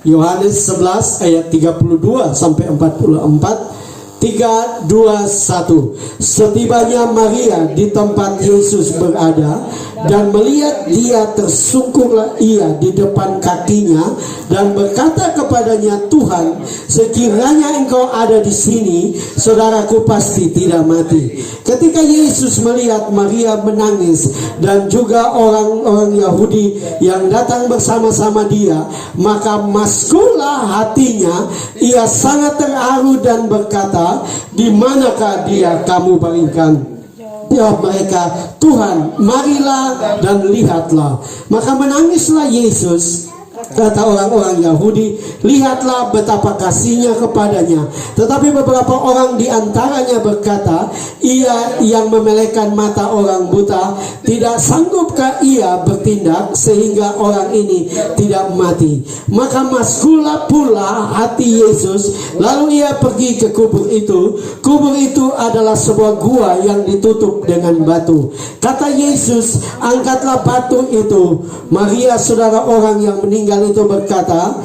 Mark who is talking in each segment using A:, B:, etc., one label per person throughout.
A: Yohanes 11 ayat 32 sampai 44. 3, 2, 1. Setibanya Maria di tempat Yesus berada dan melihat dia, tersungkurlah ia di depan kakinya dan berkata kepadanya, Tuhan, sekiranya engkau ada di sini, saudaraku pasti tidak mati. Ketika Yesus melihat Maria menangis dan juga orang-orang Yahudi yang datang bersama-sama dia, maka maskullah hatinya, ia sangat terharu dan berkata, di manakah dia kamu baringkan? Jawab mereka, Tuhan, marilah dan lihatlah. Maka menangislah Yesus. Kata orang-orang Yahudi, lihatlah betapa kasihnya kepadanya. Tetapi beberapa orang di antaranya berkata, ia yang memelekkan mata orang buta, tidak sanggupkah ia bertindak sehingga orang ini tidak mati? Maka maskullah pula hati Yesus. Lalu ia pergi ke kubur itu. Kubur itu adalah sebuah gua yang ditutup dengan batu. Kata Yesus, angkatlah batu itu. Maria, saudara orang yang meninggal itu, berkata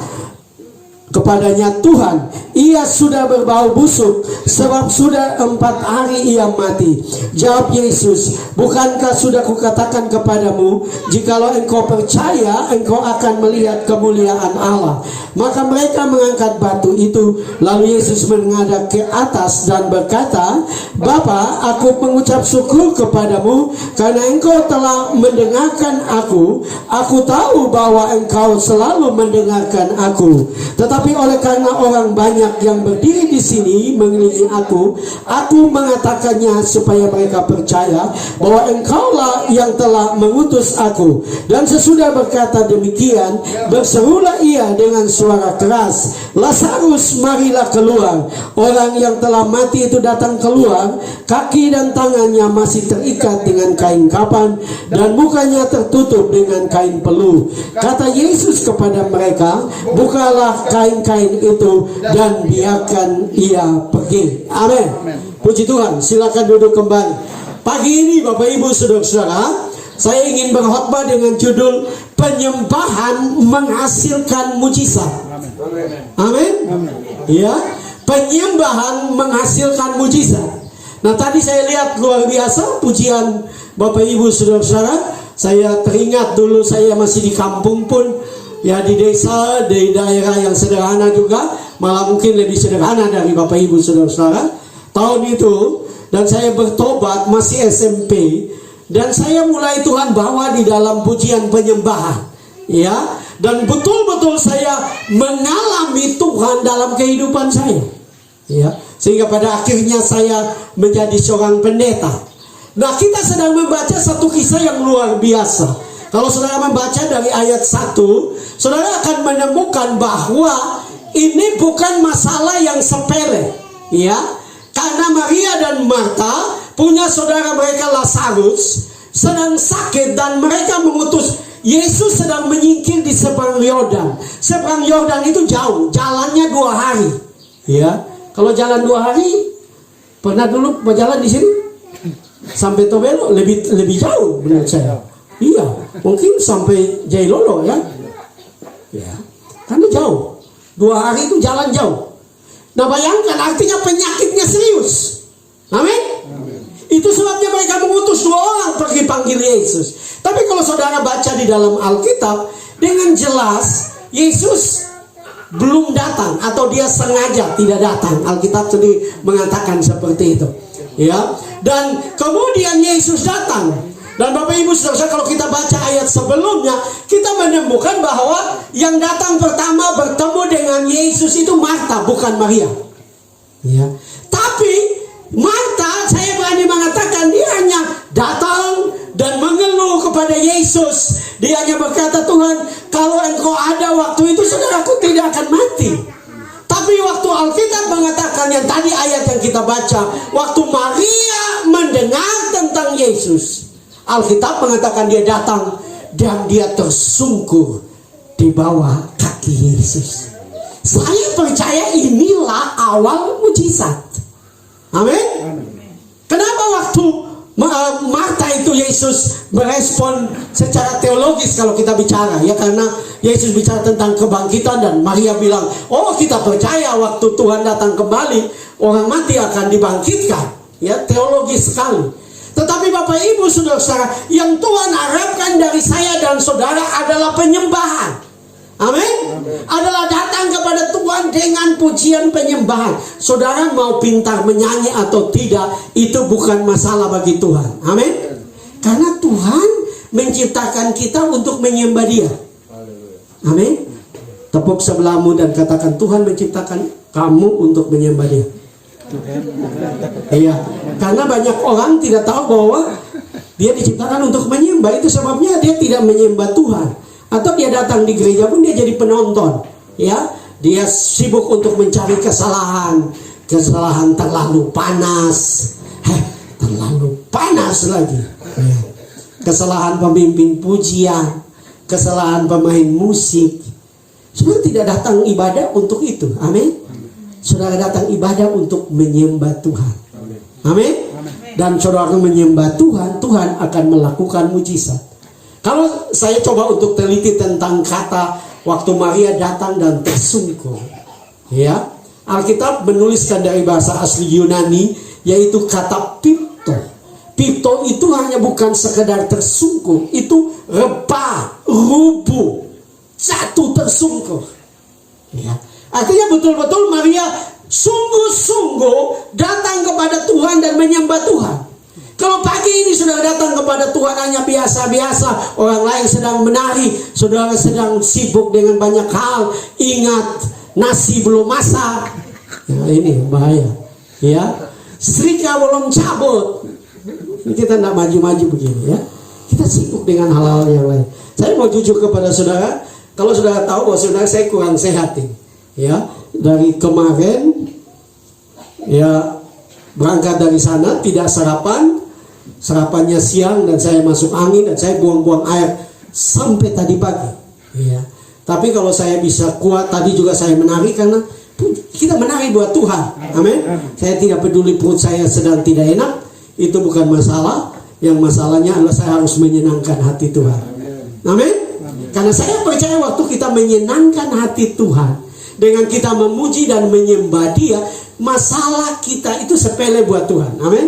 A: kepadanya, Tuhan, ia sudah berbau busuk, sebab sudah 4 hari ia mati. Jawab Yesus, bukankah sudah kukatakan kepadamu, jikalau engkau percaya, engkau akan melihat kemuliaan Allah. Maka mereka mengangkat batu itu. Lalu Yesus menghadap ke atas dan berkata, Bapa, aku mengucap syukur kepadamu karena engkau telah mendengarkan aku. Aku tahu bahwa engkau selalu mendengarkan aku. Tetapi oleh karena orang banyak yang berdiri di sini mengelilingi aku mengatakannya supaya mereka percaya bahwa engkaulah yang telah mengutus aku. Dan sesudah berkata demikian, berserulah ia dengan suara keras, Lazarus, marilah keluar. Orang yang telah mati itu datang keluar, kaki dan tangannya masih terikat dengan kain kapan dan mukanya tertutup dengan kain peluh. Kata Yesus kepada mereka, bukalah kain-kain itu dan biarkan ia pergi. Amin. Puji Tuhan. Silakan duduk kembali. Pagi ini Bapak Ibu Saudara-saudara, saya ingin berkhotbah dengan judul penyembahan menghasilkan mujizat. Amin. Ya, penyembahan menghasilkan mujizat. Nah, tadi saya lihat luar biasa pujian Bapak Ibu Saudara-saudara. Saya teringat dulu saya masih di kampung pun, ya di desa, di daerah yang sederhana juga, malah mungkin lebih sederhana dari Bapak Ibu Saudara-saudara. Tahun itu, dan saya bertobat masih SMP, dan saya mulai Tuhan bawa di dalam pujian penyembahan, ya, dan betul-betul saya mengalami Tuhan dalam kehidupan saya, ya, sehingga pada akhirnya saya menjadi seorang pendeta. Nah, kita sedang membaca satu kisah yang luar biasa. Kalau saudara membaca dari ayat 1, saudara akan menemukan bahwa ini bukan masalah yang sepele, ya. Karena Maria dan Marta punya saudara mereka Lazarus sedang sakit dan mereka mengutus Yesus sedang menyingkir di seberang Yordan. Seberang Yordan itu jauh, jalannya 2 hari. Ya, kalau jalan 2 hari, pernah dulu berjalan di sini sampai Tobelo lebih jauh menurut saya. Iya, mungkin sampai Jailolo ya. Ya, karena jauh. 2 hari itu jalan jauh. Nah, bayangkan artinya penyakitnya serius. Amin. Itu sebabnya mereka mengutus 2 orang pergi panggil Yesus. Tapi kalau saudara baca di dalam Alkitab, dengan jelas Yesus belum datang atau dia sengaja tidak datang. Alkitab tadi mengatakan seperti itu. Ya. Dan kemudian Yesus datang. Dan Bapak Ibu Saudara, kalau kita baca ayat sebelumnya, kita menemukan bahwa yang datang pertama bertemu dengan Yesus itu Marta, bukan Maria. Ya. Tapi Marta, saya berani mengatakan, dia hanya datang dan mengeluh kepada Yesus. Dia hanya berkata, Tuhan, kalau engkau ada waktu itu, saudaraku tidak akan mati. Tapi waktu Alkitab mengatakan yang tadi ayat yang kita baca, waktu Maria mendengar tentang Yesus, Alkitab mengatakan dia datang dan dia tersungkur di bawah kaki Yesus. Saya percaya inilah awal mujizat. Amin. Kenapa waktu Marta itu Yesus merespon secara teologis kalau kita bicara, ya, karena Yesus bicara tentang kebangkitan dan Maria bilang, oh kita percaya waktu Tuhan datang kembali orang mati akan dibangkitkan, ya, teologis sekali. Tetapi Bapak Ibu Saudara, yang Tuhan harapkan dari saya dan saudara adalah penyembahan. Amin. Adalah datang kepada Tuhan dengan pujian penyembahan. Saudara mau pintar menyanyi atau tidak, itu bukan masalah bagi Tuhan. Amin. Karena Tuhan menciptakan kita untuk menyembah Dia. Amin. Tepuk sebelahmu dan katakan, Tuhan menciptakan kamu untuk menyembah Dia. Iya. Karena banyak orang tidak tahu bahwa dia diciptakan untuk menyembah. Itu sebabnya dia tidak menyembah Tuhan. Atau dia datang di gereja pun dia jadi penonton, ya. Dia sibuk untuk mencari kesalahan terlalu panas, terlalu panas lagi. Kesalahan pemimpin pujian, kesalahan pemain musik. Saudara tidak datang ibadah untuk itu, amin. Saudara datang ibadah untuk menyembah Tuhan, amin. Dan saudara menyembah Tuhan, Tuhan akan melakukan mujizat. Kalau saya coba untuk teliti tentang kata waktu Maria datang dan tersungkur, ya, Alkitab menuliskan dari bahasa asli Yunani, yaitu kata pipto. Pipto itu hanya bukan sekedar tersungkur, itu rebah, rubuh, jatuh tersungkur, ya. Artinya betul-betul Maria sungguh-sungguh datang kepada Tuhan dan menyembah Tuhan. Kalau pagi ini sudah datang kepada Tuhan hanya biasa-biasa, orang lain sedang menari, saudara sedang sibuk dengan banyak hal, ingat nasi belum masak, ya, ini bahaya, ya. Setrika belum cabut, kita tidak maju-maju begini, ya. Kita sibuk dengan hal-hal yang lain. Saya mau jujur kepada saudara, kalau saudara tahu bahwa saudara saya kurang sehat ini, ya, dari kemarin, ya, berangkat dari sana tidak sarapannya siang dan saya masuk angin dan saya buang-buang air sampai tadi pagi, ya. Tapi kalau saya bisa kuat tadi juga saya menari karena kita menari buat Tuhan, amin. Saya tidak peduli perut saya sedang tidak enak, itu bukan masalah. Yang masalahnya adalah saya harus menyenangkan hati Tuhan, amin. Karena saya percaya waktu kita menyenangkan hati Tuhan dengan kita memuji dan menyembah Dia, masalah kita itu sepele buat Tuhan, amin.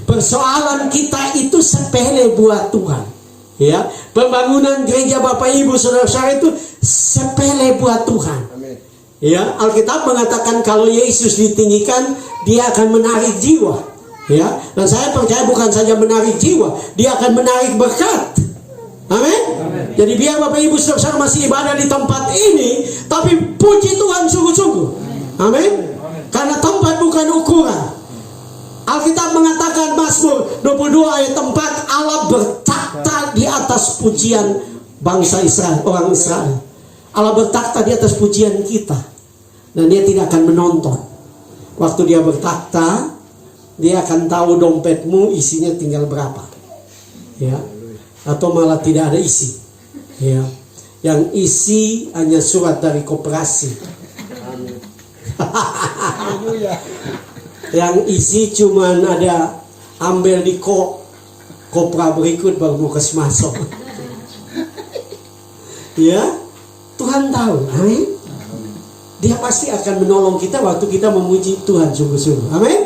A: Persoalan kita itu sepele buat Tuhan, ya. Pembangunan gereja Bapak Ibu Saudara-saudara itu sepele buat Tuhan, ya. Alkitab mengatakan kalau Yesus ditinggikan, Dia akan menarik jiwa, ya. Dan saya percaya bukan saja menarik jiwa, Dia akan menarik berkat, amin. Jadi biar Bapak Ibu Saudara masih ibadah di tempat ini, tapi puji Tuhan sungguh-sungguh, amin. Karena tempat bukan ukuran. Alkitab mengatakan Mazmur 22 ayat 4, Allah bertakhta di atas pujian bangsa Israel, orang Israel. Allah bertakhta di atas pujian kita. Dan Dia tidak akan menonton. Waktu Dia bertakhta, Dia akan tahu dompetmu isinya tinggal berapa, ya. Atau malah tidak ada isi, ya. Yang isi hanya surat dari koperasi. Yang isi cuman ada ambil di kopra berikut baru mau kesmasok. Ya, Tuhan tahu, amin. Dia pasti akan menolong kita waktu kita memuji Tuhan sungguh-sungguh, amin.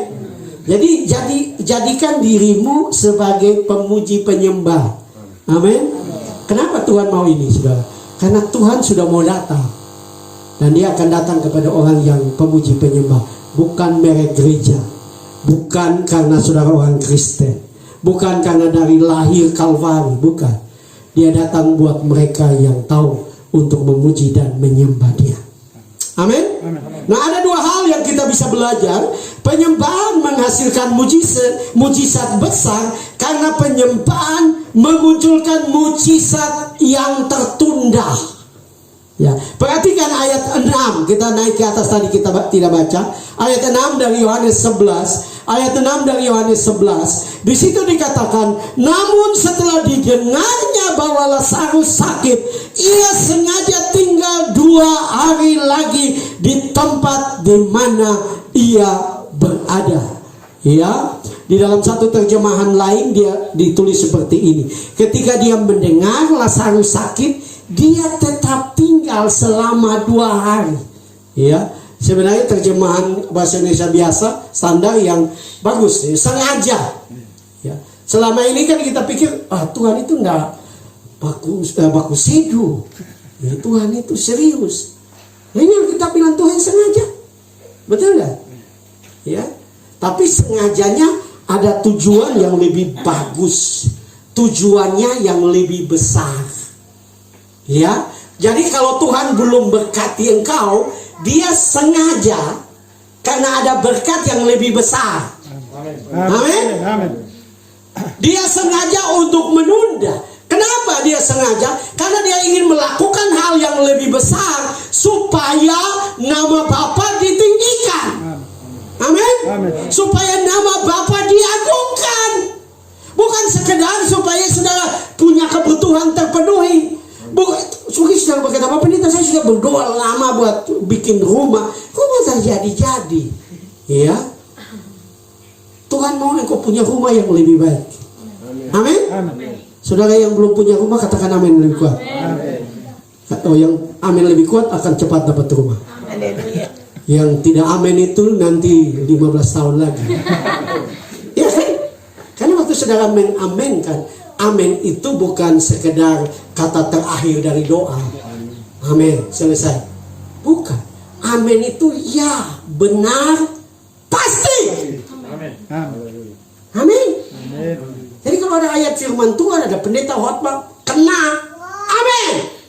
A: Jadi jadikan dirimu sebagai pemuji penyembah, amin. Kenapa Tuhan mau ini, saudara? Karena Tuhan sudah mau datang. Dan Dia akan datang kepada orang yang pemuji penyembah. Bukan merek gereja, bukan karena saudara orang Kristen, bukan karena dari lahir Kalvari, bukan. Dia datang buat mereka yang tahu untuk memuji dan menyembah Dia. Amin. Nah, ada dua hal yang kita bisa belajar. Penyembahan menghasilkan mujizat besar karena penyembahan memunculkan mujizat yang tertunda. Ya, perhatikan ayat 6. Kita naik ke atas tadi, kita tidak baca. Ayat 6 dari Yohanes 11. Ayat 6 dari Yohanes 11. Di situ dikatakan, namun setelah didengarnya bahwa Lazarus sakit, ia sengaja tinggal 2 hari lagi di tempat di mana ia berada. Ya, di dalam satu terjemahan lain dia ditulis seperti ini. Ketika dia mendengar Lazarus sakit, dia tetap tinggal selama 2 hari. Ya, sebenarnya terjemahan bahasa Indonesia biasa standar yang bagus, sengaja. Ya, selama ini kan kita pikir, Tuhan itu enggak baku sedu. Ya, Tuhan itu serius. Nah, ini yang kita bilang Tuhan sengaja. Betul enggak? Ya. Tapi sengajanya ada tujuan yang lebih bagus. Tujuannya yang lebih besar. Ya. Jadi kalau Tuhan belum berkati engkau, dia sengaja karena ada berkat yang lebih besar. Amin. Dia sengaja untuk menunda. Kenapa dia sengaja? Karena dia ingin melakukan hal yang lebih besar supaya nama Bapa ditinggikan. Amin. Supaya nama Bapa diagungkan. Bukan sekedar supaya saudara punya kebutuhan terpenuhi. Bukan, saudara berkata, Bapak Pendeta, saya sudah berdoa lama buat bikin rumah. Rumah tak jadi-jadi. Ya. Tuhan mau engkau punya rumah yang lebih baik. Amin. Saudara yang belum punya rumah, katakan amin lebih kuat. Atau yang amin lebih kuat akan cepat dapat rumah. Yang tidak amin itu nanti 15 tahun lagi. Ya kan? Karena waktu saudara mengaminkan, amin itu bukan sekedar kata terakhir dari doa. Amin, selesai. Bukan. Amin itu ya, benar, pasti. Amin. Jadi kalau ada ayat firman Tuhan, ada pendeta khotbah, kena. Amin.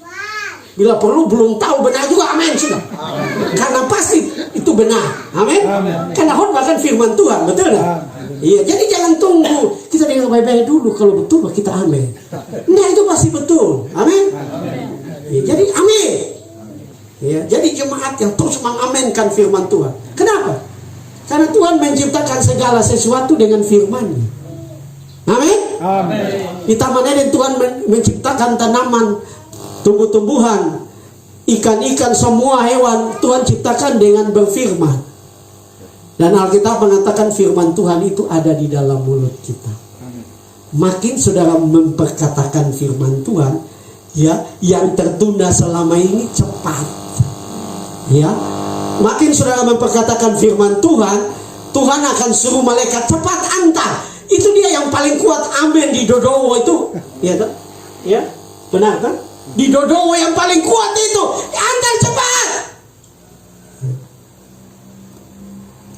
A: Bila perlu belum tahu benar juga, amin sudah. Karena pasti itu benar, amin. Karena khotbah kan firman Tuhan, betul nggak? Iya, jadi jangan tunggu kita dengar baik-baik dulu, kalau betul kita amin. Nah itu pasti betul, amin. Ya, jadi amin. Ya, jadi jemaat yang terus mengaminkan firman Tuhan. Kenapa? Karena Tuhan menciptakan segala sesuatu dengan firman-Nya. Amin. Di Taman Eden Tuhan menciptakan tanaman, tumbuh-tumbuhan, ikan-ikan, semua hewan Tuhan ciptakan dengan berfirman. Dan Alkitab mengatakan firman Tuhan itu ada di dalam mulut kita. Makin saudara memperkatakan firman Tuhan, ya, yang tertunda selama ini cepat. Ya, makin saudara memperkatakan firman Tuhan, Tuhan akan suruh malaikat cepat antar. Itu dia yang paling kuat, amin, di Dodowo itu. Ya, ya, benar kan? Di Dodowo yang paling kuat itu, antar cepat.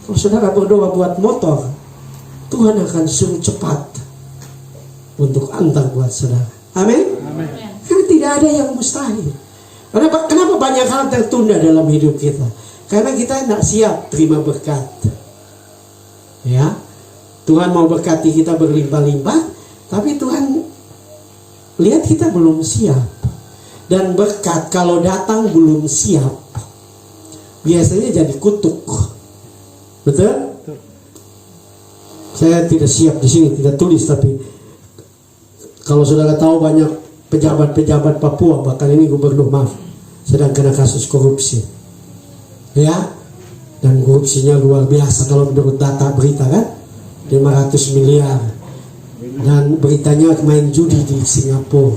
A: Kalau saudara berdoa buat motor, Tuhan akan suruh cepat untuk antar buat saudara. Amin. Karena tidak ada yang mustahil. Kenapa banyak hal tertunda dalam hidup kita? Karena kita tidak siap terima berkat. Ya, Tuhan mau berkati kita berlimpah-limpah, tapi Tuhan lihat kita belum siap. Dan berkat kalau datang belum siap, biasanya jadi kutuk. Betul? Saya tidak siap di sini, tidak tulis, tapi kalau saudara tahu banyak pejabat-pejabat Papua, bahkan ini gubernur, sedang kena kasus korupsi. Ya, dan korupsinya luar biasa kalau menurut data berita kan, 500 miliar. Dan beritanya main judi di Singapura.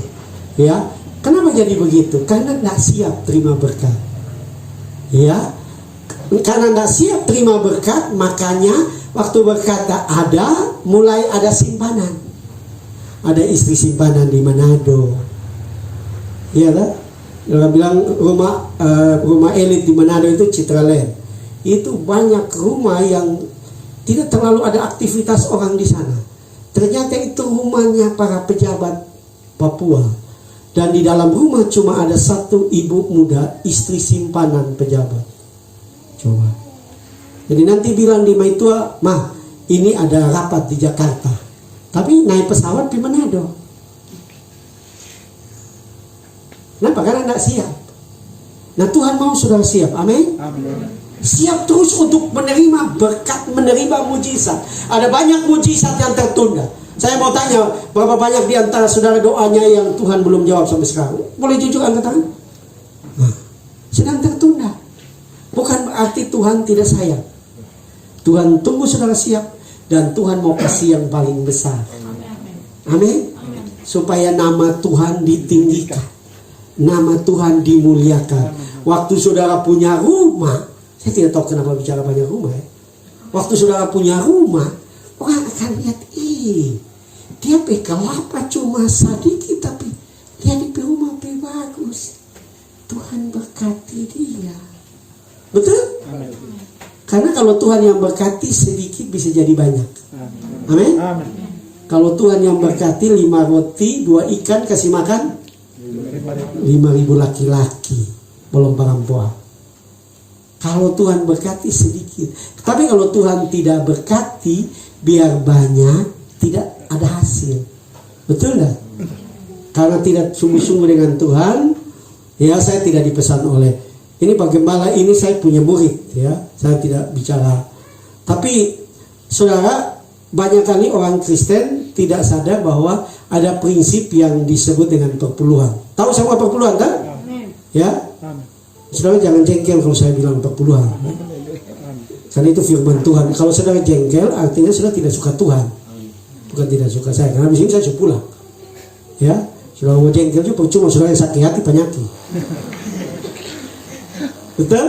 A: Ya, kenapa jadi begitu? Karena tidak siap terima berkat. Ya, karena tidak siap terima berkat, makanya waktu berkat ada, mulai ada simpanan. Ada istri simpanan di Manado. Iya kan? Orang bilang rumah elit di Manado itu Citraland. Itu banyak rumah yang tidak terlalu ada aktivitas orang di sana. Ternyata itu rumahnya para pejabat Papua. Dan di dalam rumah cuma ada satu ibu muda, istri simpanan pejabat. Coba. Jadi nanti bilang di Maitua, ini ada rapat di Jakarta. Tapi naik pesawat di Manado. Kenapa? Karena tidak siap. Nah, Tuhan mau saudara siap. Amin. Siap terus untuk menerima berkat, menerima mujizat. Ada banyak mujizat yang tertunda. Saya mau tanya, berapa banyak di antara saudara doanya yang Tuhan belum jawab sampai sekarang? Boleh jujur angkat tangan? Sedang tertunda. Bukan berarti Tuhan tidak sayang. Tuhan tunggu saudara siap. dan Tuhan mau kasih yang paling besar. Amin. Supaya nama Tuhan ditinggikan, nama Tuhan dimuliakan. Waktu saudara punya rumah, saya tidak tahu kenapa bicara banyak rumah ya. Waktu saudara punya rumah, orang akan lihat, dia kelapa cuma sedikit, tapi dia di rumah bagus. Tuhan berkati dia. Betul? Amin. Karena kalau Tuhan yang berkati sedikit bisa jadi banyak. Amin. Amin. Kalau Tuhan yang berkati 5 roti 2 ikan kasih makan 5.000 laki-laki, belum perempuan. Kalau Tuhan berkati sedikit. Tapi kalau Tuhan tidak berkati, biar banyak, tidak ada hasil. Betul enggak? Karena tidak sungguh-sungguh dengan Tuhan, ya saya tidak dipesan oleh ini Pak Gembala, ini saya punya murid, ya saya tidak bicara. Tapi saudara, banyak kali orang Kristen tidak sadar bahwa ada prinsip yang disebut dengan perpuluhan. Tahu semua perpuluhan kan? Ya. Saudara jangan jengkel kalau saya bilang perpuluhan. Karena itu firman Tuhan. Kalau saudara jengkel, artinya saudara tidak suka Tuhan. Bukan tidak suka saya. Karena di sini saya sudah pulang. Ya, saudara mau jengkel juga percuma, saudara yang sakit hati penyakit. Betul?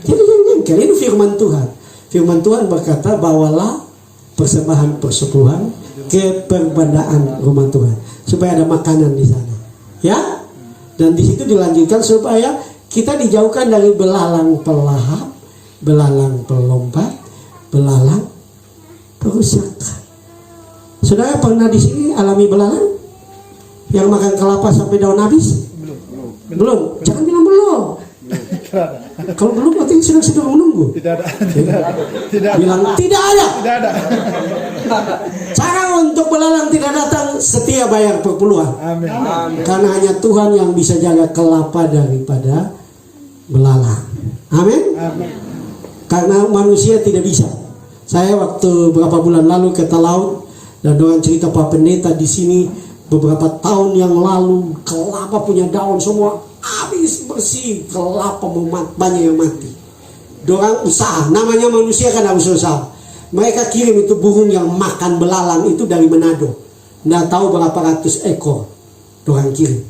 A: Jadi jangan jengkel. Ini firman Tuhan. Firman Tuhan berkata, bawalah persembahan persepuluhan ke perbandaan rumah Tuhan, supaya ada makanan di sana. Ya? Dan di situ dilanjutkan supaya kita dijauhkan dari belalang pelahap, belalang pelompat, belalang perusak. Saudara pernah di sini alami belalang yang makan kelapa sampai daun habis? Belum. Jangan bilang belum. Kalau belum berarti sedang menunggu. Tidak ada. Bilang tidak ada. Cara untuk belalang tidak datang, setia bayar perpuluhan. Amin. Karena hanya Tuhan yang bisa jaga kelapa daripada belalang. Amin. Karena manusia tidak bisa. Saya waktu beberapa bulan lalu ke Talaut dan dengan cerita Pak Pendeta di sini beberapa tahun yang lalu, kelapa punya daun semua habis bersih, kelapa banyak yang mati. Dorang usaha, namanya manusia kan harus usaha. Mereka kirim itu burung yang makan belalang itu dari Manado. Nggak tahu berapa ratus ekor dorang kirim.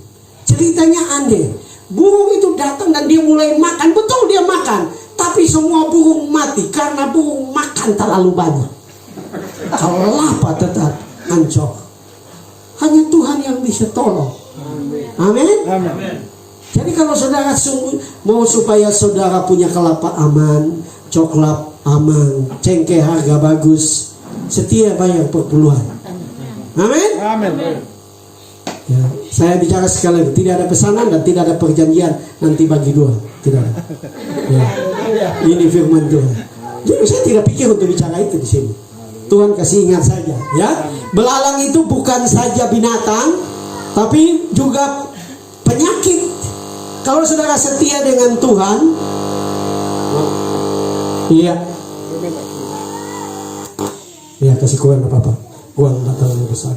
A: Ceritanya aneh. Burung itu datang dan dia mulai makan. Betul dia makan. Tapi semua burung mati karena burung makan terlalu banyak. Kelapa tetap hancur. Hanya Tuhan yang bisa tolong. Amin. Jadi kalau saudara mau supaya saudara punya kelapa aman, coklat aman, cengkeh harga bagus, setia bayar perpuluhan. Amin. Ya, saya bicara sekali lagi, tidak ada pesanan dan tidak ada perjanjian nanti bagi dua, tidak ada. Ya, ini firman Tuhan. Jadi saya tidak pikir untuk bicara itu di sini. Tuhan kasih ingat saja, ya. Belalang itu bukan saja binatang, tapi juga penyakit. Kalau saudara setia dengan Tuhan, iya, ya kasih kurang apa-apa, uang tak terlalu besar.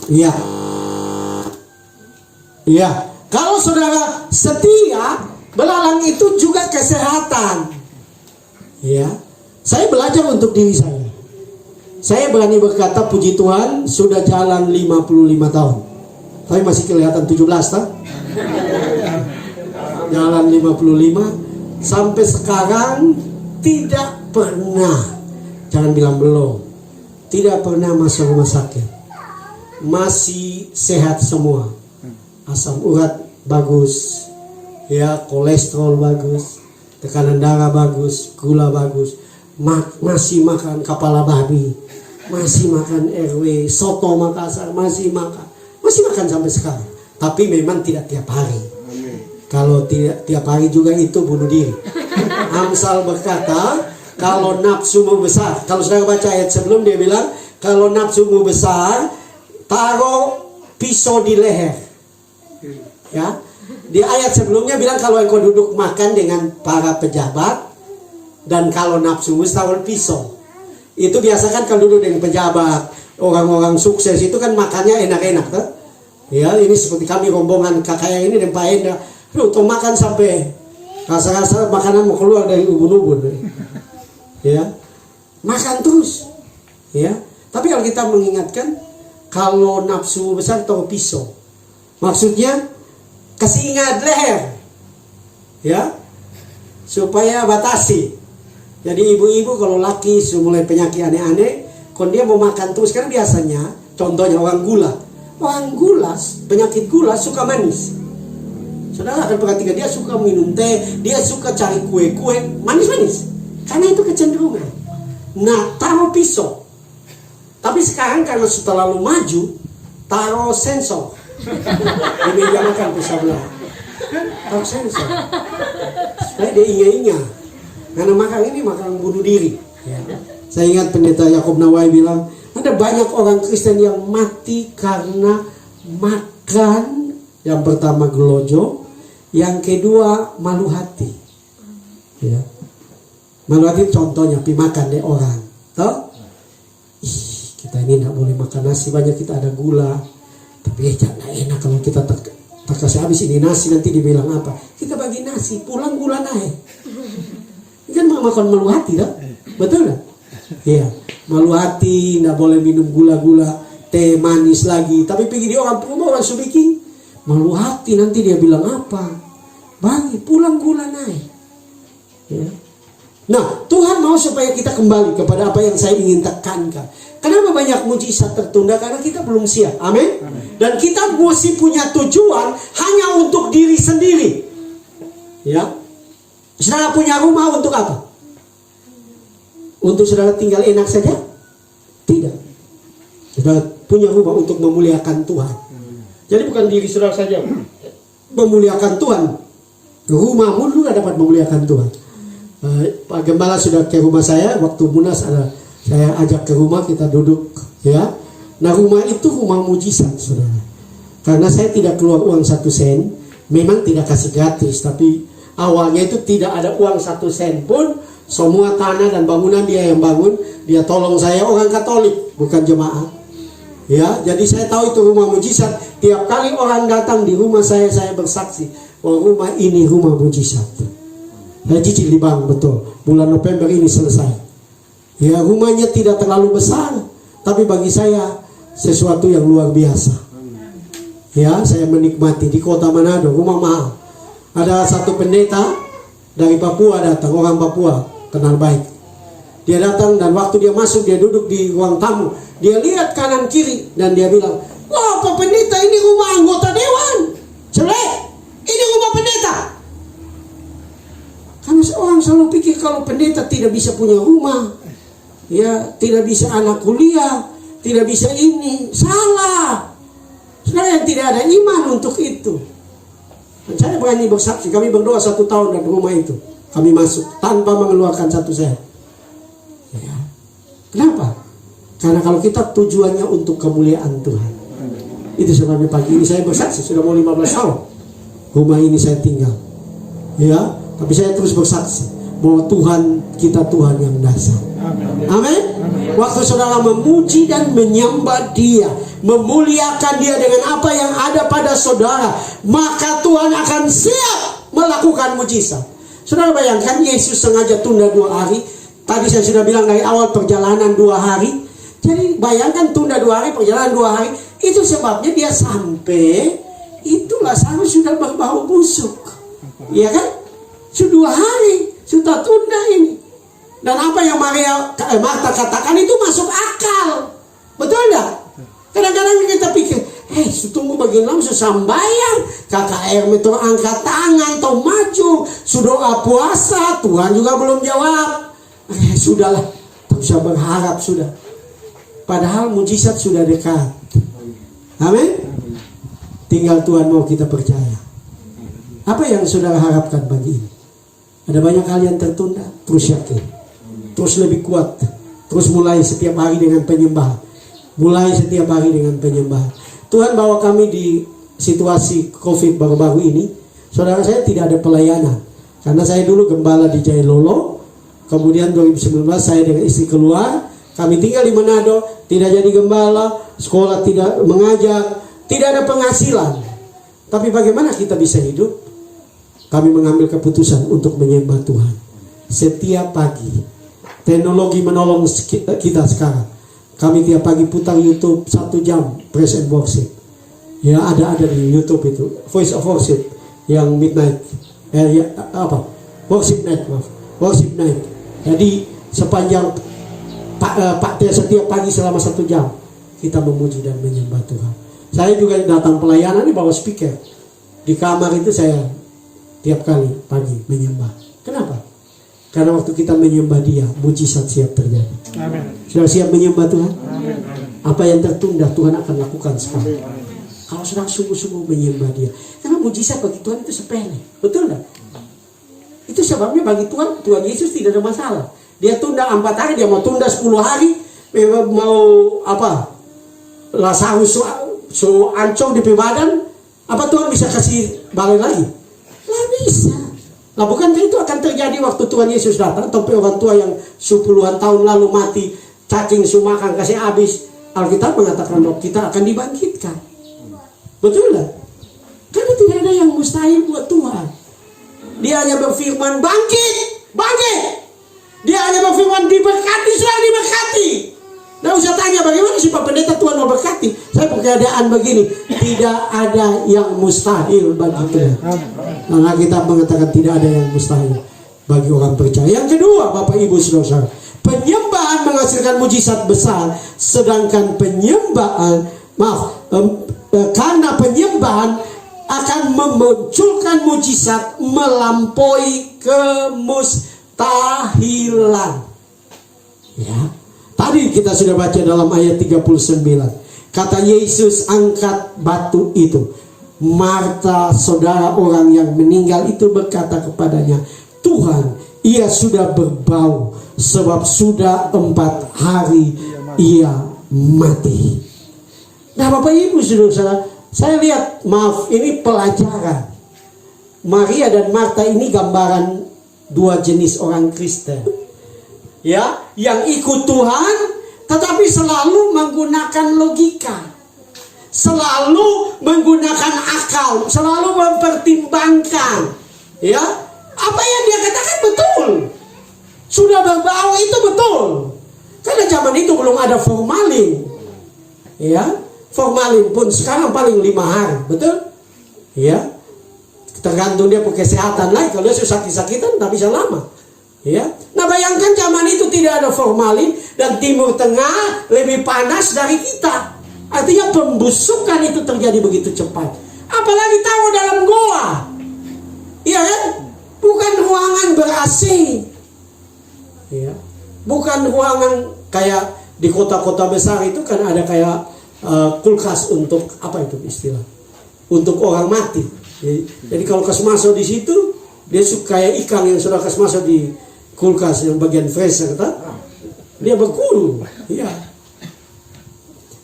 A: Iya, iya. Kalau saudara setia, belalang itu juga kesehatan. Iya, saya belajar untuk diri saya. Saya berani berkata puji Tuhan sudah jalan 55 tahun. Tapi masih kelihatan 17 tak? Jalan 55 sampai sekarang tidak pernah, jangan bilang belum, tidak pernah masuk rumah sakit. Masih sehat semua. Asam urat bagus, ya, kolesterol bagus, tekanan darah bagus, gula bagus. Masih makan kepala babi, masih makan RW, soto Makassar, masih makan sampai sekarang. Tapi memang tidak tiap hari. Kalau tidak tiap hari juga itu bunuh diri. Amsal berkata, kalau nafsumu besar, kalau saudara baca ayat sebelum dia bilang, kalau nafsumu besar, taruh pisau di leher. Ya, di ayat sebelumnya bilang kalau engkau duduk makan dengan para pejabat dan kalau nafsumu taruh pisau. Itu biasa kan kalau duduk dengan pejabat, orang-orang sukses itu kan makannya enak-enak, kan? Ya, ini seperti kami rombongan kakak ini dan Pak Enda. Tuh makan sampai rasa-rasa makanan mau keluar dari ubun-ubun. Ya. makan terus. Ya, tapi kalau kita mengingatkan, kalau nafsu besar taruh pisau. Maksudnya kasih ingat leher, ya, supaya batasi. Jadi ibu-ibu kalau laki sudah mulai penyakit aneh-aneh, kalau dia mau makan terus, kan biasanya, contohnya orang gula, penyakit gula suka manis. Saudara akan perhatikan, dia suka minum teh, dia suka cari kue-kue manis-manis, karena itu kecenderungan. Nah, taruh pisau. Tapi sekarang karena sudah terlalu maju, taruh sensor di meja makan sebelah. Taruh sensor supaya dia ingat-ingat, karena makan ini makan bunuh diri. Ya. Saya ingat pendeta Yakub Nawai bilang, ada banyak orang Kristen yang mati karena makan. Yang pertama gelojo, yang kedua malu hati. Ya. Malu hati contohnya pi makan deh orang, toh? Kita ini tidak boleh makan nasi, banyak kita ada gula. Tapi jangan enak kalau kita tak kasih habis ini nasi, nanti dibilang apa? Kita bagi nasi, pulang gula naik. Ini kan makan malu hati, tak? Betul tak? Iya, malu hati, tidak boleh minum gula-gula, teh manis lagi. Tapi pergi dia orang rumah, orang subiking, malu hati, nanti dia bilang apa? Bagi, pulang gula naik. Ya. Nah, Tuhan mau supaya kita kembali kepada apa yang saya ingin tekankan. Kenapa banyak mujizat tertunda? Karena kita belum siap. Amin. Dan kita mesti punya tujuan hanya untuk diri sendiri. Ya. Saudara punya rumah untuk apa? Untuk saudara tinggal enak saja? Tidak. Saudara punya rumah untuk memuliakan Tuhan. Jadi bukan diri saudara saja memuliakan Tuhan. Rumahmu juga dapat memuliakan Tuhan. Pak Gembala sudah ke rumah saya waktu Munas, ada saya ajak ke rumah, kita duduk, ya. Nah, rumah itu rumah mujizat, saudara. Karena saya tidak keluar uang 1 sen, memang tidak kasih gratis, tapi awalnya itu tidak ada uang 1 sen pun, semua tanah dan bangunan dia yang bangun, dia tolong saya, orang Katolik, bukan jemaat. Ya, jadi saya tahu itu rumah mujizat. Tiap kali orang datang di rumah saya bersaksi bahwa rumah ini rumah mujizat. Saya cicil di bank, betul. Bulan November ini selesai. Ya, rumahnya tidak terlalu besar, tapi bagi saya sesuatu yang luar biasa. Ya, saya menikmati di kota Manado, rumah mahal. Ada satu pendeta dari Papua datang, orang Papua, kenal baik. Dia datang dan waktu dia masuk, dia duduk di ruang tamu. Dia lihat kanan kiri dan dia bilang, "Wah, Pak Pendeta, ini rumah anggota dewan. Jelek, ini rumah pendeta." Karena orang selalu pikir kalau pendeta tidak bisa punya rumah, ya, tidak bisa anak kuliah, tidak bisa ini, salah. Saya tidak ada iman untuk itu. Dan saya berani bersaksi, kami berdoa 1 tahun dan rumah itu kami masuk tanpa mengeluarkan 1 sen. Ya. Kenapa? Karena kalau kita tujuannya untuk kemuliaan Tuhan. Itu sebabnya pagi ini saya bersaksi, sudah mau 15 tahun rumah ini saya tinggal. Ya. Tapi saya terus bersaksi bahwa Tuhan kita Tuhan yang dasar. Amin. Waktu saudara memuji dan menyembah Dia, memuliakan Dia dengan apa yang ada pada saudara, maka Tuhan akan siap melakukan mujizat. Saudara bayangkan, Yesus sengaja tunda 2 hari. Tadi saya sudah bilang dari awal perjalanan 2 hari. Jadi bayangkan tunda 2 hari, perjalanan 2 hari. Itu sebabnya dia sampai, itulah Lazarus sudah berbau busuk. Iya kan? Sudah 2 hari, sudah tunda ini. Dan apa yang Marta katakan itu masuk akal. Betul enggak? Kadang-kadang kita pikir, tunggu bagian lama sesambayang, KKR metode angkat tangan atau maju, sudah puasa, Tuhan juga belum jawab. Sudahlah, tak usah berharap sudah. Padahal mujizat sudah dekat. Amin. Tinggal Tuhan mau kita percaya. Apa yang saudara harapkan bagi ini? Ada banyak hal yang tertunda, terus yakin, terus lebih kuat, terus mulai setiap hari dengan penyembahan. Mulai setiap hari dengan penyembahan. Tuhan bawa kami di situasi COVID baru-baru ini. Saudara, saya tidak ada pelayanan. Karena saya dulu gembala di Jailolo. Kemudian 2019 saya dengan istri keluar. Kami tinggal di Manado, tidak jadi gembala, sekolah tidak mengajar, tidak ada penghasilan. Tapi bagaimana kita bisa hidup? Kami mengambil keputusan untuk menyembah Tuhan. Setiap pagi Teknologi menolong kita sekarang. Kami tiap pagi putar YouTube 1 jam praise and worship. Ya, ada di YouTube itu Voice of Worship yang midnight. Worship night. Jadi sepanjang setiap pagi selama 1 jam kita memuji dan menyembah Tuhan. Saya juga datang pelayanan di bawa speaker. Di kamar itu saya tiap kali pagi menyembah. Kenapa? Karena waktu kita menyembah Dia, mujizat siap terjadi. Amin. Sudah siap menyembah Tuhan? Amin. Apa yang tertunda Tuhan akan lakukan sekarang. Kalau sedang sungguh-sungguh menyembah Dia. Karena mujizat bagi Tuhan itu sepele. Betul enggak? Itu sebabnya bagi Tuhan Yesus tidak ada masalah. Dia tunda 4 hari, dia mau tunda 10 hari. Mau Lazarus so ancong di badan. Apa Tuhan bisa kasih balik lagi? Nggak bisa. Nah, bukankah itu akan terjadi waktu Tuhan Yesus datang? Sampai orang tua yang 10-an tahun lalu mati, cacing sumakan kasih habis. Alkitab mengatakan bahwa kita akan dibangkitkan. Betul lah? Karena tidak ada yang mustahil buat Tuhan. Dia hanya berfirman, bangkit. Dia hanya berfirman, diberkati, sudah diberkati. Nah, usah tanya bagaimana sih Pak Pendeta Tuhan mau berkati. Saya keadaan begini, tidak ada yang mustahil bagi Tuhan. Karena kita mengatakan tidak ada yang mustahil bagi orang percaya. Yang kedua, Bapak Ibu Saudara, penyembahan menghasilkan mujizat besar, sedangkan karena penyembahan akan memunculkan mujizat melampaui kemustahilan. Ya. Tadi kita sudah baca dalam ayat 39. Kata Yesus, angkat batu itu. Marta, saudara orang yang meninggal itu, berkata kepadanya, Tuhan, ia sudah berbau, sebab sudah 4 hari ia mati. Nah, Bapak Ibu saudara, saya lihat, ini pelajaran. Maria dan Marta ini gambaran 2 jenis orang Kristen. Ya, yang ikut Tuhan tetapi selalu menggunakan logika, selalu menggunakan akal, selalu mempertimbangkan. Ya, apa yang dia katakan betul, sudah berbau itu betul. Karena zaman itu belum ada formalin. Ya, formalin pun sekarang paling 5 hari, betul? Ya, tergantung dia kesehatan lagi. Kalau dia sakit-sakitan tak bisa lama. Ya, nah bayangkan zaman itu tidak ada formalin dan Timur Tengah lebih panas dari kita. Artinya pembusukan itu terjadi begitu cepat. Apalagi taruh dalam goa. Iya kan? Bukan ruangan ber-AC. Ya. Bukan ruangan kayak di kota-kota besar itu kan ada kayak kulkas untuk apa itu istilah? Untuk orang mati. Jadi kalau kasmaso di situ, dia suka kayak ikan yang sudah kasmaso di kulkas yang bagian fresh, kata dia berguru. Ya.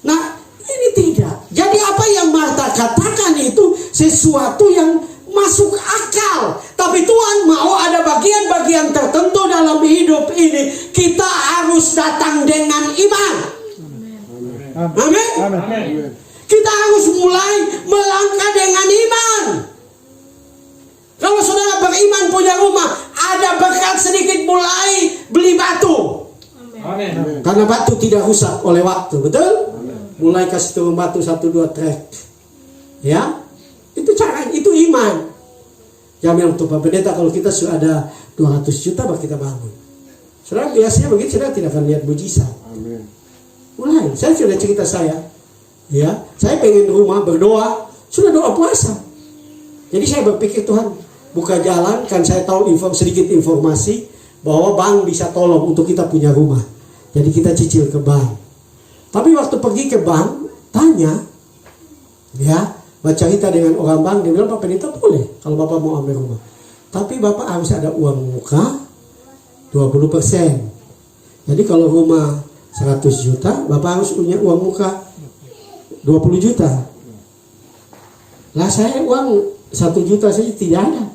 A: Nah, ini tidak. Jadi apa yang Marta katakan itu sesuatu yang masuk akal. Tapi Tuhan mau ada bagian-bagian tertentu dalam hidup ini kita harus datang dengan iman. Amin. Kita harus mulai melangkah dengan iman. Kalau saudara beriman punya rumah, ada berkat sedikit, mulai beli batu. Amin. Karena batu tidak rusak oleh waktu, betul? Amin. Mulai kasih turun batu 1-2 trek. Ya, itu cara, itu iman. Jamin untuk Pak Pendeta, kalau kita sudah ada 200 juta, baru kita bangun. Saudara biasanya begitu, saudara tidak akan lihat mujizat. Amin. Mulai, saya sudah cerita saya. Ya, saya pengen rumah, berdoa, sudah doa puasa. Jadi saya berpikir, Tuhan buka jalan, kan saya tahu sedikit informasi bahwa bank bisa tolong untuk kita punya rumah. Jadi kita cicil ke bank. Tapi waktu pergi ke bank, tanya, ya, baca cerita dengan orang bank, dia bilang, Pak Pendeta boleh kalau Bapak mau ambil rumah. Tapi Bapak harus ada uang muka 20%. Jadi kalau rumah 100 juta, Bapak harus punya uang muka 20 juta. Lah saya uang 1 juta saja tidak ada.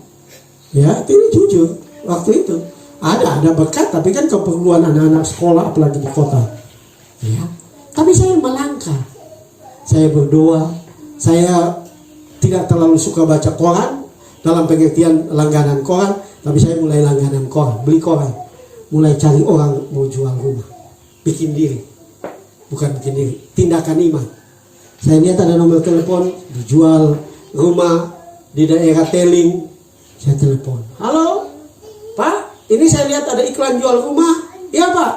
A: Ya, ini jujur. Waktu itu ada berkat, tapi kan keperluan anak-anak sekolah, apalagi di kota. Ya, tapi saya melangkah. Saya berdoa. Saya tidak terlalu suka baca koran dalam pengertian langganan koran, tapi saya mulai langganan koran, beli koran. mulai cari orang mau jual rumah. Bikin diri. Bukan bikin diri, tindakan iman. Saya lihat ada nomor telepon, dijual rumah di daerah Teling. Saya telepon, halo Pak, ini saya lihat ada iklan jual rumah. Iya Pak,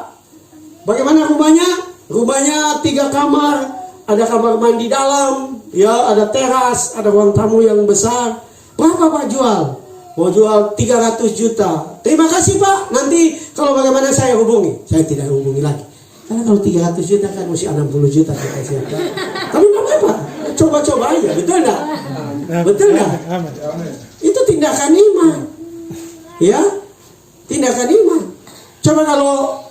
A: bagaimana rumahnya? Rumahnya 3 kamar, ada kamar mandi dalam, ya, ada teras, ada ruang tamu yang besar. Berapa Pak jual? Mau jual 300 juta. Terima kasih Pak, nanti kalau bagaimana saya hubungi. Saya tidak hubungi lagi. Karena kalau 300 juta kan mesti 60 juta kita siapkan. Tapi nggak apa-apa, coba-coba aja, betul nggak? Betul nggak? Itu tindakan iman, ya, tindakan iman. Coba kalau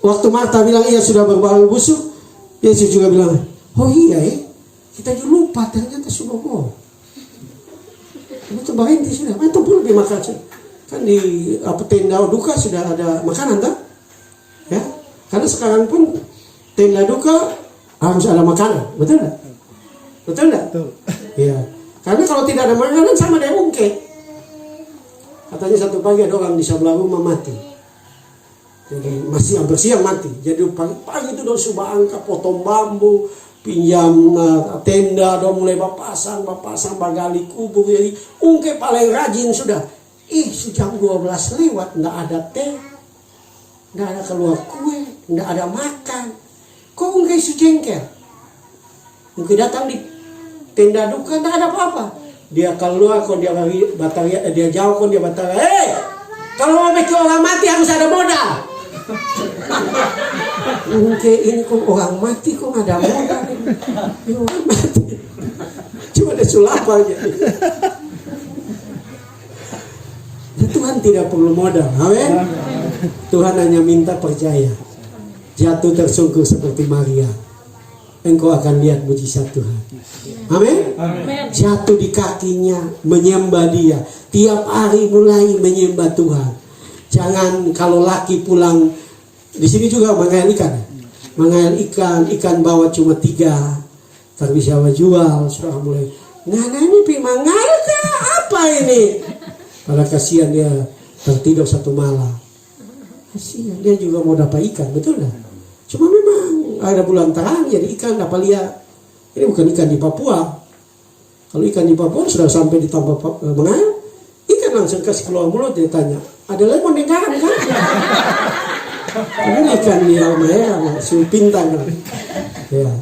A: waktu Marta bilang iya sudah berbau busuk, Yesus juga bilang, oh iya ya, kita juga lupa ternyata sudah mau. Itu berhenti sudah, itu pun lebih makan. Kan di tenda duka sudah ada makanan tak? Ya, karena sekarang pun tenda duka harus ada makanan, betul nggak? Betul nggak? Iya. Karena kalau tidak ada makanan sama dengan ungkit. Katanya satu pagi ada orang di sebelah rumah mati. Jadi masih hampir siang mati. Jadi pagi itu udah coba angkat potong bambu, pinjam tenda, udah mulai bapasang bagali kubur. Jadi ungkit paling rajin sudah. Sejam 12 lewat, nggak ada teh, nggak ada keluar kue, nggak ada makan. Kok ungkit sejengkel? Ungkit datang di tenda duka, nggak ada apa-apa. Dia keluar, kok dia bataria, dia jauh, kok dia bataria. Kalau mau bikin orang mati harus ada modal. Ungkit ini kok orang mati, kok nggak ada modal. Ini orang mati. Cuma ada sulap aja. Tuhan tidak perlu modal, amin. Tuhan hanya minta percaya. Jatuh tersungkur seperti Maria, engkau akan lihat mujizat Tuhan. Amin. Jatuh di kakinya, menyembah Dia. Tiap hari mulai menyembah Tuhan. Jangan kalau laki pulang, di sini juga mengail ikan bawa cuma 3, tak bisa jual, sudah mulai. Nah ini pimangal apa ini? Kalau kasihan dia tertidur 1 malam. Kasihan dia juga mau dapat ikan, betul nggak? Cuma memang ada bulan terang jadi ikan dapat lihat. Ini bukan ikan di Papua. Kalau ikan di Papua sudah sampai di tempat mengail, ikan langsung kasih keluar mulut, dia tanya, ada lemon di kan? Ini ikan di Halmahera, si pintang kan? Ya.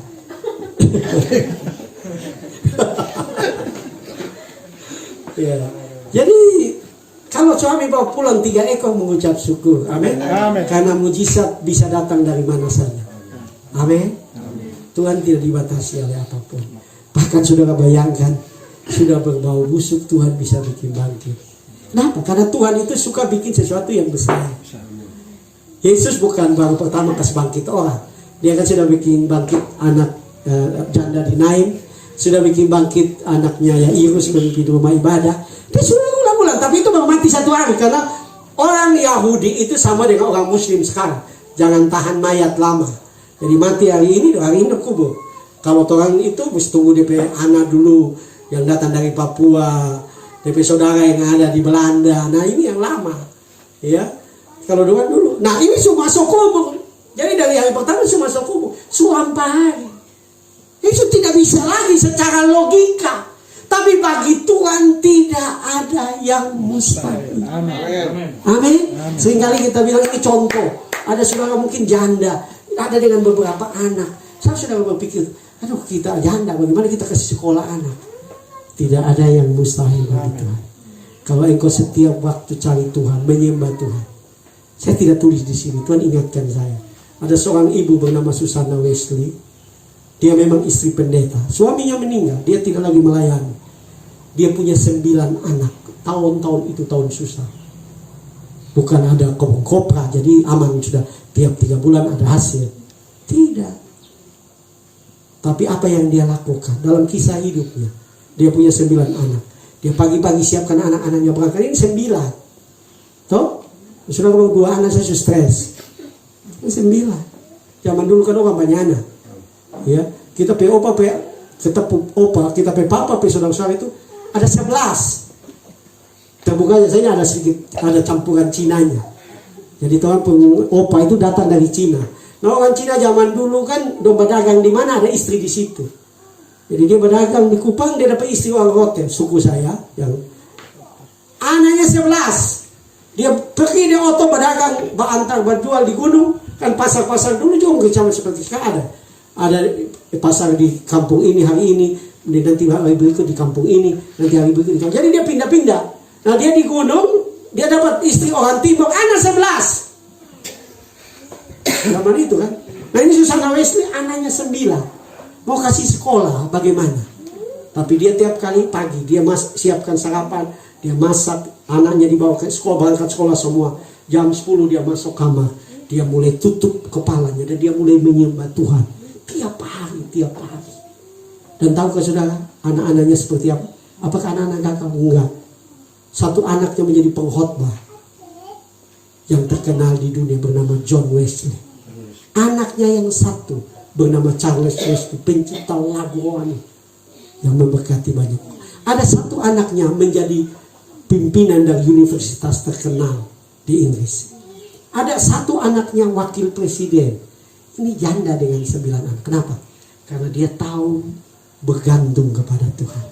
A: Ya. Jadi kalau suami bawa pulang 3 ekor mengucap syukur, amin. Karena mujizat bisa datang dari mana saja, amin. Tuhan tidak dibatasi oleh apapun. Bahkan saudara bayangkan, sudah berbau busuk Tuhan bisa bikin bangkit. Kenapa? Karena Tuhan itu suka bikin sesuatu yang besar. Yesus bukan baru pertama kasih bangkit orang. Dia kan sudah bikin bangkit anak janda di Nain, sudah bikin bangkit anaknya Yairus memimpin rumah ibadah. Dia sudah ulang-ulang, tapi itu baru mati 1 hari. Karena orang Yahudi itu sama dengan orang Muslim sekarang. Jangan tahan mayat lama. Jadi mati hari ini kubur. Kalau orang itu mesti tunggu DP anak dulu yang datang dari Papua, DP saudara yang ada di Belanda. Nah ini yang lama, ya. Kalau doang dulu. Nah ini semua masuk kubur. Jadi dari hari pertama semua masuk kubur. Sampai hari. Itu tidak bisa lagi secara logika. Tapi bagi Tuhan tidak ada yang mustahil. Amin. Seringkali kita bilang ini contoh. Ada saudara mungkin janda, ada dengan beberapa anak. Saya sudah berpikir, aduh kita janda, bagaimana kita kasih sekolah anak? Tidak ada yang mustahil bagi Tuhan. Kalau engkau setiap waktu cari Tuhan, menyembah Tuhan. Saya tidak tulis di sini, Tuhan ingatkan saya. Ada seorang ibu bernama Susana Wesley. Dia memang istri pendeta. Suaminya meninggal, dia tidak lagi melayani. Dia punya 9 anak. Tahun-tahun itu tahun susah. Bukan ada kopra, jadi aman sudah. Tiap 3 bulan ada hasil. Tidak. Tapi apa yang dia lakukan dalam kisah hidupnya? Dia punya 9 anak. Dia pagi-pagi siapkan anak-anaknya berangkat. Ini 9. Toh? Sudah kalau 2 anak saya stres. Ini 9. Zaman dulu kan orang banyak anak. Ya, kita pe opa pe kita pe papa pe saudara-saudara itu ada 11. Terbukanya saya ada sedikit, ada campuran Cinanya. Jadi Tuhan opa itu datang dari Cina. Nah orang Cina zaman dulu kan domba dagang di mana ada istri di situ. Jadi dia berdagang di Kupang, dia dapat istri orang Rote, suku saya yang anaknya 11. Dia pergi di oto berdagang, berantar berjual di gunung. Kan pasar-pasar dulu juga sama seperti sekarang ada pasar di kampung ini hari ini, nanti hari berikut di kampung ini, nanti hari berikut di kampung. Jadi dia pindah-pindah. Nah dia di gunung, dia dapat istri orang timur, anak 11. Zaman itu kan. Nah ini Susanna Wesley anaknya 9. Mau kasih sekolah bagaimana? Tapi dia tiap kali pagi dia siapkan sarapan, dia masak, anaknya dibawa ke sekolah, berangkat sekolah semua. Jam 10 dia masuk kamar, dia mulai tutup kepalanya dan dia mulai menyembah Tuhan tiap hari. Dan tahukah saudara, anak-anaknya seperti apa? Apakah anak-anak gagal? Enggak. Satu anaknya menjadi pengkhotbah yang terkenal di dunia bernama John Wesley. Anaknya yang satu bernama Charles Wesley, pencipta lagu rohani yang memberkati banyak. Ada satu anaknya menjadi pimpinan dari universitas terkenal di Inggris. Ada satu anaknya wakil presiden. Ini janda dengan 9 anak. Kenapa? Karena dia tahu bergantung kepada Tuhan.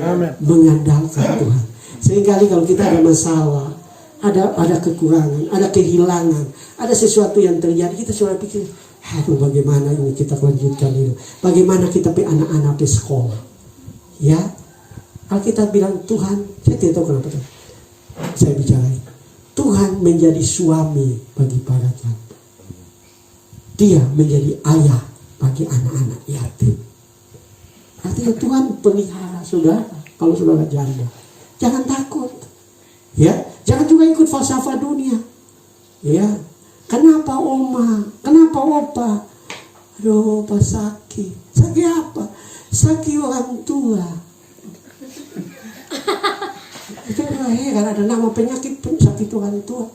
A: Amen. Mengandalkan Tuhan. Seringkali kalau kita ada masalah, ada kekurangan, ada kehilangan, ada sesuatu yang terjadi, kita selalu pikir, aduh bagaimana ini kita lanjutkan itu, bagaimana kita pe anak-anak pe sekolah, ya. Alkitab bilang Tuhan, saya tidak tahu kenapa saya bicara, Tuhan menjadi suami bagi para janda, dia menjadi ayah bagi anak-anak yatim. Artinya Tuhan pelihara saudara. Kalau saudara janda, jangan takut, ya. Jangan juga ikut falsafah dunia, ya. Kenapa oma? Kenapa opa? Aduh, opa sakit. Sakit apa? Sakit orang tua. Itu heran, ada nama penyakit sakit orang tua.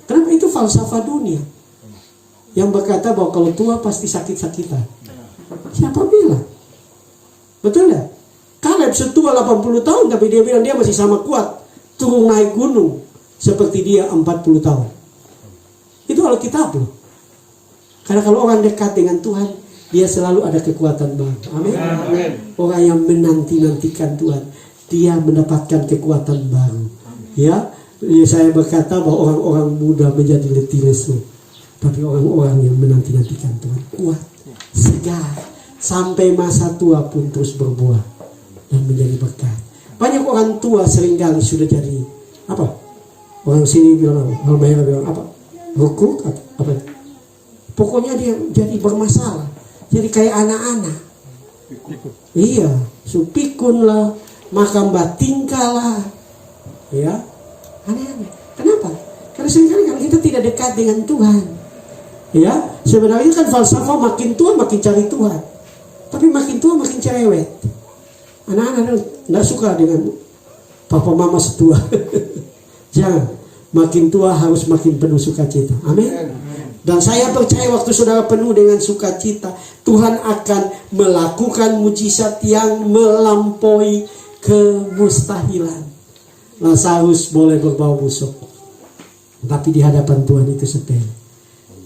A: Kenapa? Itu falsafah dunia yang berkata bahwa kalau tua pasti sakit-sakitan. Siapa bilang? Betul ya? Caleb setua 80 tahun tapi dia bilang dia masih sama kuat. Turun naik gunung seperti dia 40 tahun. Itu Alkitab loh. Karena kalau orang dekat dengan Tuhan, dia selalu ada kekuatan baru. Amin. Orang yang menanti-nantikan Tuhan, dia mendapatkan kekuatan baru. Ya, saya berkata bahwa orang-orang muda menjadi letih lesu, tapi orang-orang yang menanti-nantikan Tuhan kuat, segar, sampai masa tua pun terus berbuah dan menjadi berkat. Banyak orang tua seringkali sudah jadi apa? Orang sini bilang apa? Orang Bayar bilang apa? Rukuk apa? Pokoknya dia jadi bermasalah. Jadi kayak anak-anak. Iya, supikun lah, makam batingkah lah. Ya. Aneh-aneh. Kenapa? Karena seringkali kalau kita tidak dekat dengan Tuhan. Ya, sebenarnya kan falsafah makin tua makin cari Tuhan. Tapi makin tua makin cerewet. Anak-anak enggak suka dengan papa mama setua. Jangan. Makin tua harus makin penuh sukacita. Amin. Dan saya percaya waktu saudara penuh dengan sukacita, Tuhan akan melakukan mujizat yang melampaui kemustahilan. Lazarus boleh berbau busuk, tapi di hadapan Tuhan itu sepele.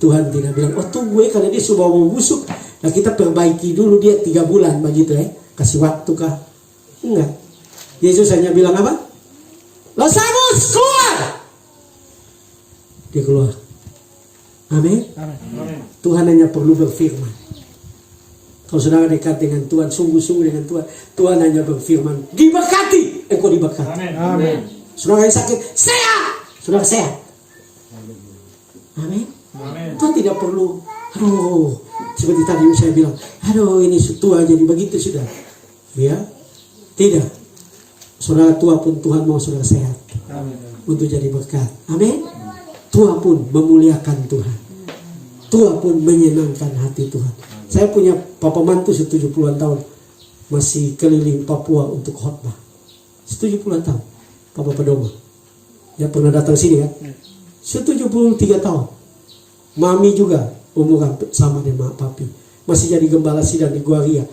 A: Tuhan tidak bilang, oh tunggu karena dia sudah bau busuk, nah kita perbaiki dulu dia 3 bulan begitu kasih waktu kah? Enggak. Yesus hanya bilang apa? Lazarus keluar. Dia keluar. Amin. Tuhan hanya perlu berfirman. Kalau saudara dekat dengan Tuhan, sungguh-sungguh dengan Tuhan, Tuhan hanya berfirman, diberkati, engkau diberkati. Amin. Saudara yang sakit, sehat. Saudara sehat. Amin. Tuhan tidak perlu, aduh, seperti tadi saya bilang, aduh ini tua jadi begitu sudah. Ya, tidak. Saudara tua pun Tuhan mau saudara sehat. Amin. Untuk jadi berkat. Amin. Tua pun memuliakan Tuhan. Tua pun menyenangkan hati Tuhan. Saya punya papa mantu 70-an tahun. Masih keliling Papua untuk khotbah. 70-an tahun. Papa Pedoma. Dia pernah datang sini kan. 73 tahun. Mami juga umuran sama dengan papi. Masih jadi gembala sidang di Guaria.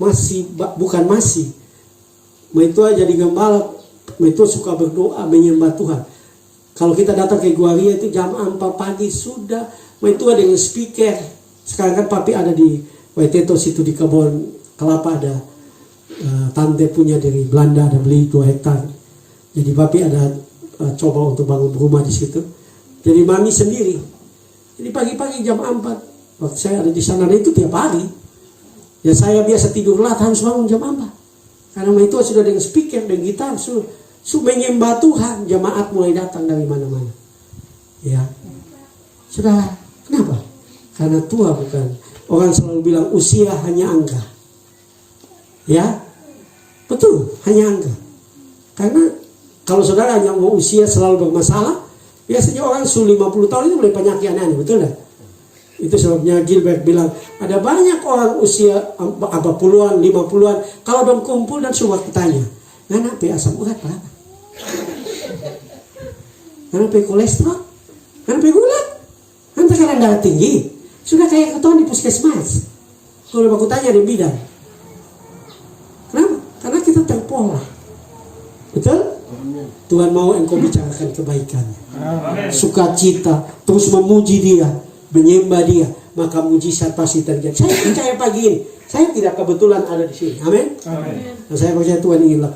A: Bukan masih. Itu jadi gembala. Itu suka berdoa menyembah Tuhan. Kalau kita datang ke Guaria itu jam 4 pagi sudah itu ada yang speaker. Sekarang kan papi ada di Waiteto situ di kebun kelapa ada tante punya dari Belanda, ada beli 2 hektar. Jadi papi ada coba untuk bangun rumah di situ. Jadi mami sendiri. Jadi pagi-pagi jam 4 waktu saya ada di sana, itu tiap hari. Ya saya biasa tidur lat harus bangun jam 4. Karena itu sudah dengan speaker dan gitar menyembah Tuhan, jemaat mulai datang dari mana-mana. Ya, sudah. Kenapa? Karena tua bukan. Orang selalu bilang usia hanya angka. Ya, betul, hanya angka. Karena kalau saudara yang mau usia selalu bermasalah, biasanya orang 50 tahun itu mulai penyakit aneh, betul tidak? Itu sebabnya Gilbert bilang ada banyak orang usia 40-an, 50-an kalau dong kumpul dan suka tanya, kenapa asam urat berapa? Kenapa kolesterol? Kenapa gula? Nanti tekanan darah tinggi. Sudah kayak ketua di puskesmas. Kalau aku tanya di bidang. Kenapa? Karena kita terpola. Betul? Tuhan mau engkau bicarakan kebaikan, sukacita, terus memuji Dia, menyembah Dia, maka mujizat pasti terjadi. Saya percaya pagi ini, saya tidak kebetulan ada di sini. Amin. Dan saya percaya Tuhan ingin lakukan.